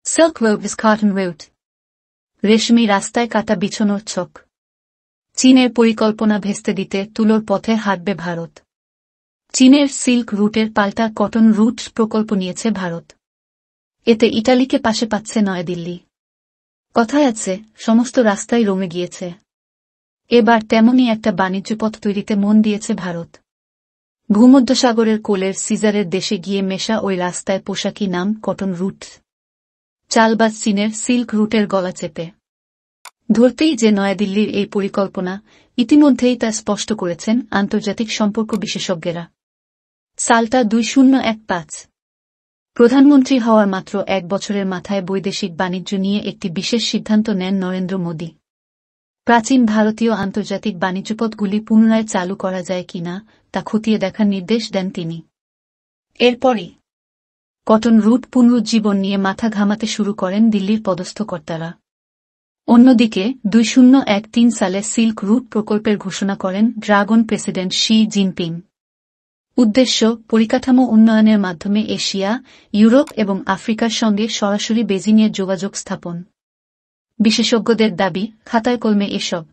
Silk Road is cotton route. রেশমি রাস্তায় কাটা বিছানোর ছক। চীনের পরিকল্পনা ভেস্তে দিতে তুলোর পথে হাঁটবে ভারত। চীনের সিল্ক রুটের পাল্টা কটন রুট প্রকল্প নিয়েছে ভারত। এতে ইটালিকে পাশে পাচ্ছে নয়াদিল্লি। কথায় আছে, সমস্ত রাস্তাই রমে গিয়েছে। এবার তেমনই একটা বাণিজ্যপথ তৈরিতে মন দিয়েছে ভারত। ভূমধ্যসাগরের কোলের সিজারের দেশে গিয়ে মেশা ওই রাস্তায় পোশাকি নাম কটন রুট। চালবাজ চীনের সিল্ক রুটের গলা চেপে ধরতেই যে নয়াদিল্লির এই পরিকল্পনা, ইতিমধ্যেই তা স্পষ্ট করেছেন আন্তর্জাতিক সম্পর্ক বিশেষজ্ঞেরা। সালটা 2015। প্রধানমন্ত্রী হওয়ার মাত্র এক বছরের মাথায় বৈদেশিক বাণিজ্য নিয়ে একটি বিশেষ সিদ্ধান্ত নেন নরেন্দ্র মোদী। প্রাচীন ভারতীয় আন্তর্জাতিক বাণিজ্যপথগুলি পুনরায় চালু করা যায় কিনা তা খতিয়ে দেখার নির্দেশ দেন তিনি। এরপরই কটন রুট পুনরুজ্জীবন নিয়ে মাথা ঘামাতে শুরু করেন দিল্লির পদস্থ কর্তারা। অন্যদিকে 2013 সালে সিল্ক রুট প্রকল্পের ঘোষণা করেন ড্রাগন প্রেসিডেন্ট শি জিনপিং। উদ্দেশ্য, পরিকাঠামো উন্নয়নের মাধ্যমে এশিয়া, ইউরোপ এবং আফ্রিকার সঙ্গে সরাসরি বেজিংয়ের যোগাযোগ স্থাপন। বিশেষজ্ঞদের দাবি, খাতায় কলমে এসব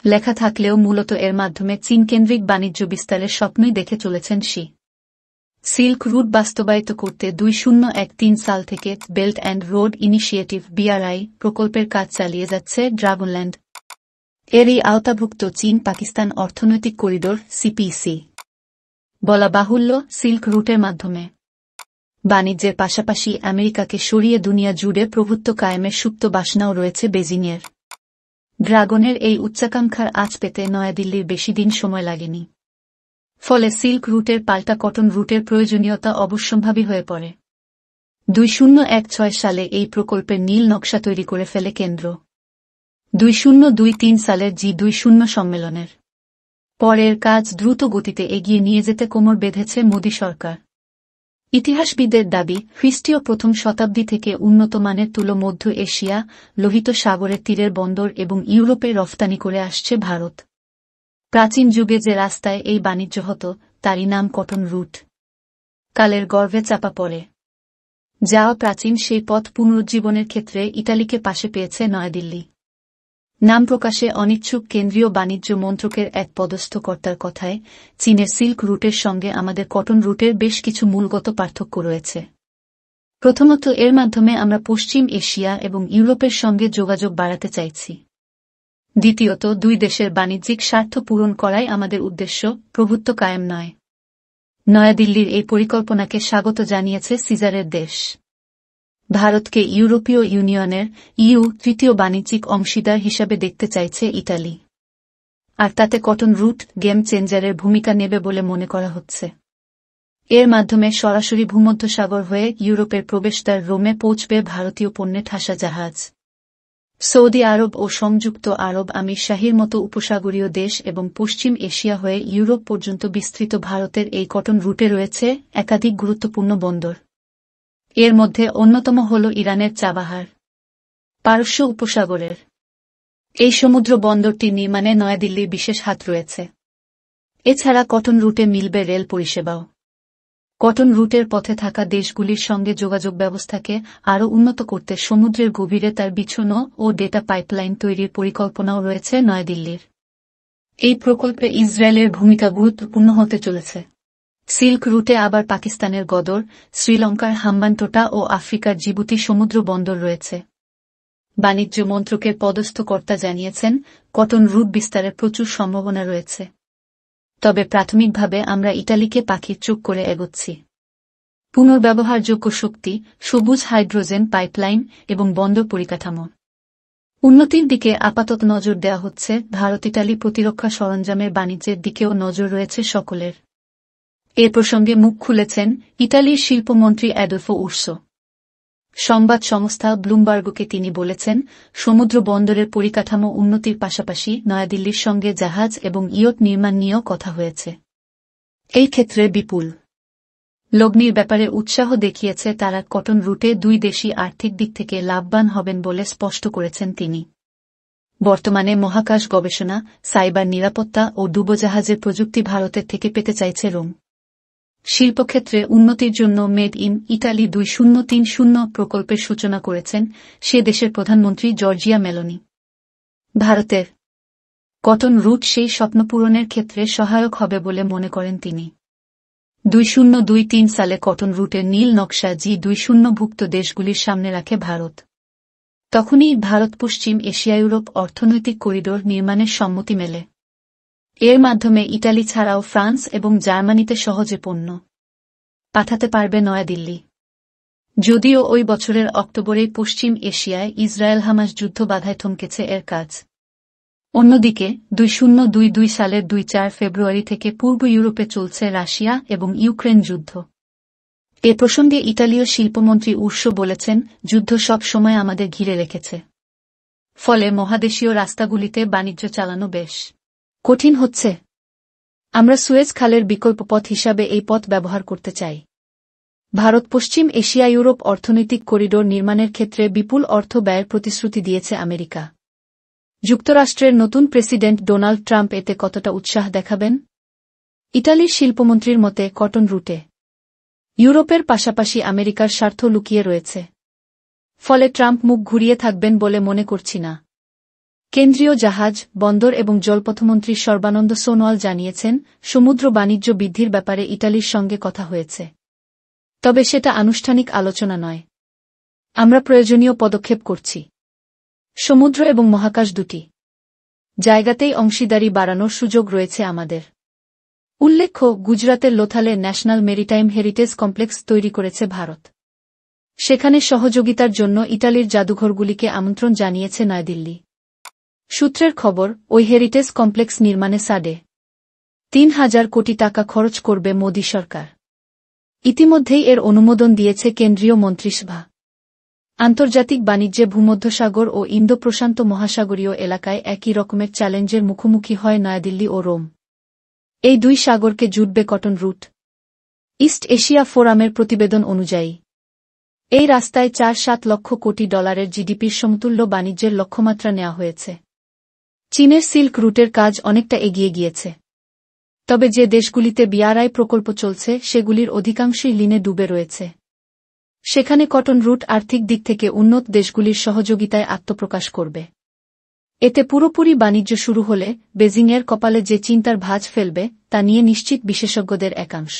লেখা থাকলেও মূলত এর মাধ্যমে চীনকেন্দ্রিক বাণিজ্য বিস্তারের স্বপ্নই দেখে চলেছেন শি। সিল্ক রুট বাস্তবায়িত করতে 2013 সাল থেকে belt and road initiative BRI প্রকল্পের কাজ চালিয়ে যাচ্ছে ড্রাগনল্যান্ড। এরই আওতাভুক্ত চীন পাকিস্তান অর্থনৈতিক করিডোর CPEC। বলা বাহুল্য, সিল্ক রুটের মাধ্যমে বাণিজ্যের পাশাপাশি আমেরিকাকে সরিয়ে দুনিয়া জুড়ে প্রভুত্ব কায়েমের সুপ্ত বাসনাও রয়েছে বেজিংয়ের। ড্রাগনের এই উচ্চাকাঙ্ক্ষার আঁচ পেতে নয়াদিল্লির বেশি দিন সময় লাগেনি। ফলে সিল্ক রুটের পাল্টা কটন রুটের প্রয়োজনীয়তা অবশ্যম্ভাবী হয়ে পড়ে। 2016 সালে এই প্রকল্পের নীল নকশা তৈরি করে ফেলে কেন্দ্র। 2023 সালের G20 সম্মেলনের পরের কাজ দ্রুত গতিতে এগিয়ে নিয়ে যেতে কোমর বেঁধেছে মোদী সরকার। ইতিহাসবিদদের দাবি, খ্রিস্টীয় প্রথম শতাব্দী থেকে উন্নত মানের তুলো মধ্য এশিয়া, লোহিত সাগরের তীরের বন্দর এবং ইউরোপে রফতানি করে আসছে ভারত। প্রাচীন যুগে যে রাস্তায় এই বাণিজ্য হতো তারই নাম কটন রুট। কালের গর্ভে চাপা পড়ে যাওয়া প্রাচীন সেই পথ পুনরুজ্জীবনের ক্ষেত্রে ইটালিকে পাশে পেয়েছে নয়াদিল্লি। নাম প্রকাশে অনিচ্ছুক কেন্দ্রীয় বাণিজ্য মন্ত্রকের এক পদস্থ কর্তার কথায়, চীনের সিল্ক রুটের সঙ্গে আমাদের কটন রুটের বেশ কিছু মূলগত পার্থক্য রয়েছে। প্রথমত, এর মাধ্যমে আমরা পশ্চিম এশিয়া এবং ইউরোপের সঙ্গে যোগাযোগ বাড়াতে চাইছি। দ্বিতীয়ত, দুই দেশের বাণিজ্যিক স্বার্থ পূরণ করাই আমাদের উদ্দেশ্য, প্রভুত্ব কায়েম নয়। নয়াদিল্লির এই পরিকল্পনাকে স্বাগত জানিয়েছে সিজারের দেশ। ভারতকে ইউরোপীয় ইউনিয়নের EU তৃতীয় বাণিজ্যিক অংশীদার হিসাবে দেখতে চাইছে ইটালি। আর তাতে কটন রুট গেম চেঞ্জারের ভূমিকা নেবে বলে মনে করা হচ্ছে। এর মাধ্যমে সরাসরি ভূমধ্যসাগর হয়ে ইউরোপের প্রবেশদ্বার রোমে পৌঁছবে ভারতীয় পণ্যে ঠাসা জাহাজ। সৌদি আরব ও সংযুক্ত আরব আমিরশাহির মতো উপসাগরীয় দেশ এবং পশ্চিম এশিয়া হয়ে ইউরোপ পর্যন্ত বিস্তৃত ভারতের এই কটন রুটে রয়েছে একাধিক গুরুত্বপূর্ণ বন্দর। এর মধ্যে অন্যতম হল ইরানের চাবাহার। পারস্য উপসাগরের এই সমুদ্র বন্দরটি নির্মাণে নয়াদিল্লির বিশেষ হাত রয়েছে। এছাড়া কটন রুটে মিলবে রেল পরিষেবাও। কটন রুটের পথে থাকা দেশগুলির সঙ্গে যোগাযোগ ব্যবস্থাকে আরও উন্নত করতে সমুদ্রের গভীরে তার বিছানো ও ডেটা পাইপলাইন তৈরির পরিকল্পনাও রয়েছে নয়াদিল্লির। এই প্রকল্পে ইসরায়েলের ভূমিকা গুরুত্বপূর্ণ হতে চলেছে। সিল্ক রুটে আবার পাকিস্তানের গদর, শ্রীলঙ্কার হাম্বানটোটা ও আফ্রিকার জিবুতি সমুদ্র বন্দর রয়েছে। বাণিজ্য মন্ত্রকের পদস্থ কর্তা জানিয়েছেন, কটন রুট বিস্তারের প্রচুর সম্ভাবনা রয়েছে। তবে প্রাথমিকভাবে আমরা ইটালিকে পাখির চোখ করে এগোচ্ছি। পুনর্ব্যবহারযোগ্য শক্তি, সবুজ হাইড্রোজেন পাইপলাইন এবং বন্দর পরিকাঠামো উন্নতির দিকে আপাতত নজর দেওয়া হচ্ছে। ভারত ইটালি প্রতিরক্ষা সরঞ্জামের বাণিজ্যের দিকেও নজর রয়েছে সকলের। এ প্রসঙ্গে মুখ খুলেছেন ইতালির শিল্পমন্ত্রী অ্যাডলফো উরসো। সংবাদ সংস্থা ব্লুমবার্গকে তিনি বলেছেন, সমুদ্র বন্দরের পরিকাঠামো উন্নতির পাশাপাশি নয়াদিল্লির সঙ্গে জাহাজ এবং ইয়ট নির্মাণ নিয়েও কথা হয়েছে। এই ক্ষেত্রে বিপুল লগ্নির ব্যাপারে উৎসাহ দেখিয়েছে তারা। কটন রুটে দুই দেশই আর্থিক দিক থেকে লাভবান হবেন বলে স্পষ্ট করেছেন তিনি। বর্তমানে মহাকাশ গবেষণা, সাইবার নিরাপত্তা ও ডুবোজাহাজের প্রযুক্তি ভারতের থেকে পেতে চাইছে রোম। শিল্পক্ষেত্রে উন্নতির জন্য মেড ইন ইটালি 2030 প্রকল্পের সূচনা করেছেন সে দেশের প্রধানমন্ত্রী জর্জিয়া মেলোনি। ভারতের কটন রুট সেই স্বপ্ন পূরণের ক্ষেত্রে সহায়ক হবে বলে মনে করেন তিনি। 2023 সালে কটন রুটের নীল নকশা জি20ভুক্ত দেশগুলির সামনে রাখে ভারত। তখনই ভারত পশ্চিম এশিয়া ইউরোপ অর্থনৈতিক করিডোর নির্মাণের সম্মতি মেলে। এর মাধ্যমে ইটালি ছাড়াও ফ্রান্স এবং জার্মানিতে সহজে পণ্য পাঠাতে পারবে নয়াদিল্লি। যদিও ওই বছরের অক্টোবরেই পশ্চিম এশিয়ায় ইসরায়েল হামাস যুদ্ধ বাধায় থমকেছে এর কাজ। অন্যদিকে 2022 সালের 2-4 ফেব্রুয়ারি থেকে পূর্ব ইউরোপে চলছে রাশিয়া এবং ইউক্রেন যুদ্ধ। এ প্রসঙ্গে ইতালীয় শিল্পমন্ত্রী উর্সো বলেছেন, যুদ্ধ সব সময় আমাদের ঘিরে রেখেছে। ফলে মহাদেশীয় রাস্তাগুলিতে বাণিজ্য চালানো বেশ কঠিন হচ্ছে। আমরা সুয়েজ খালের বিকল্প পথ হিসাবে এই পথ ব্যবহার করতে চাই। ভারত পশ্চিম এশিয়া ইউরোপ অর্থনৈতিক করিডোর নির্মাণের ক্ষেত্রে বিপুল অর্থ ব্যয়ের প্রতিশ্রুতি দিয়েছে আমেরিকা। যুক্তরাষ্ট্রের নতুন প্রেসিডেন্ট ডোনাল্ড ট্রাম্প এতে কতটা উৎসাহ দেখাবেন? ইতালির শিল্পমন্ত্রীর মতে কটন রুটে ইউরোপের পাশাপাশি আমেরিকার স্বার্থ লুকিয়ে রয়েছে। ফলে ট্রাম্প মুখ ঘুরিয়ে থাকবেন বলে মনে করছি না। কেন্দ্রীয় জাহাজ, বন্দর এবং জলপথমন্ত্রী সর্বানন্দ সোনোয়াল জানিয়েছেন, সমুদ্র বাণিজ্য বৃদ্ধির ব্যাপারে ইতালির সঙ্গে কথা হয়েছে। তবে সেটা আনুষ্ঠানিক আলোচনা নয়। আমরা প্রয়োজনীয় পদক্ষেপ করছি। সমুদ্র এবং মহাকাশ দুটি জায়গাতেই অংশীদারি বাড়ানোর সুযোগ রয়েছে আমাদের। উল্লেখ্য, গুজরাতের লোথালে ন্যাশনাল মেরিটাইম হেরিটেজ কমপ্লেক্স তৈরি করেছে ভারত। সেখানে সহযোগিতার জন্য ইতালির জাদুঘরগুলিকে আমন্ত্রণ জানিয়েছে নয়াদিল্লি। সূত্রের খবর, ওই হেরিটেজ কমপ্লেক্স নির্মাণে 3,000 কোটি টাকা খরচ করবে মোদি সরকার। ইতিমধ্যেই এর অনুমোদন দিয়েছে কেন্দ্রীয় মন্ত্রিসভা। আন্তর্জাতিক বাণিজ্যে ভূমধ্যসাগর ও ইন্দো প্রশান্ত মহাসাগরীয় এলাকায় একই রকমের চ্যালেঞ্জের মুখোমুখি হয় নয়াদিল্লি ও রোম। এই দুই সাগরকে জুটবে কটন রুট। ইস্ট এশিয়া ফোরামের প্রতিবেদন অনুযায়ী এই রাস্তায় 4-7 লক্ষ কোটি ডলারের জিডিপির সমতুল্য বাণিজ্যের লক্ষ্যমাত্রা নেওয়া হয়েছে। চীনের সিল্ক রুটের কাজ অনেকটা এগিয়ে গিয়েছে। তবে যে দেশগুলিতে বিআরআই প্রকল্প চলছে সেগুলির অধিকাংশই ঋণে ডুবে রয়েছে। সেখানে কটন রুট আর্থিক দিক থেকে উন্নত দেশগুলির সহযোগিতায় আত্মপ্রকাশ করবে। এতে পুরোপুরি বাণিজ্য শুরু হলে বেজিংয়ের কপালে যে চিন্তার ভাঁজ ফেলবে তা নিয়ে নিশ্চিত বিশেষজ্ঞদের একাংশ।